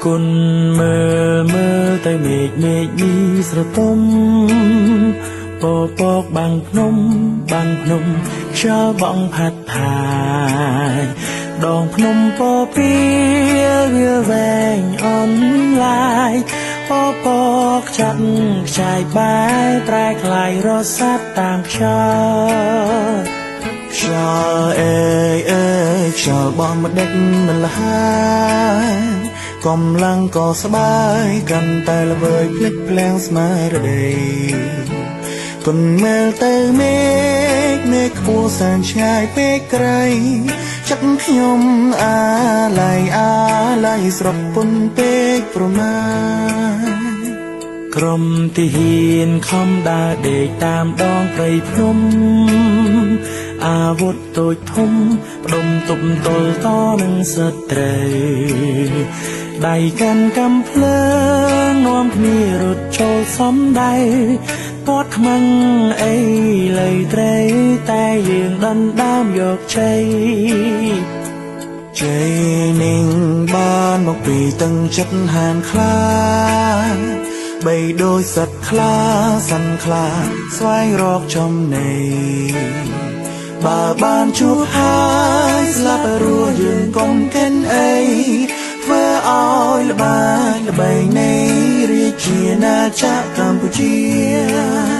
គុណមើលទៅមេឃមីស្រទុំពពកបាំងភ្នំខ្យល់បងផាត់ផាយដងភ្នំពពីវាវែងអនឡាយពពកចាត់ខ្ចាយបាយប្រែក្លាយរសាត់តាមខ្យល់ខ្យល់អើយខ្យល់បងមិនដេចមិនលហើយកំឡុងក៏ស្បាយកាន់តែល្វើយភ្លេចភ្លាំងស្មារតីគុណមើលទៅមេឃខ្ពស់សែនឆ្ងាយពេកក្រៃចិត្តខ្ញុំអាឡ័យស្រពពុនពេកប្រមាក្រុមទីហ៊ានខំដើរដេកតាមដងព្រៃភ្នំអាវុធតូចធំផ្ដុំទប់ទល់តនឹងសត្រូវដៃកាន់កំភ្លើងនាំគ្នារត់ចូលសំដៅពាត់ខ្មាំងអីលើត្រីតែយើងដណ្ដើមយកជ័យនឹងបានមកពីទឹកចិត្តហានខ្លាបីដូចសត្វខ្លាសាន់ខ្លាស្វែងរកចំណីបើបានជួបហើយស្លាប់រស់យើងកុំកិនអីធ្វើឲ្យល្បែងនៃរាជាណាចក្រកម្ពុជា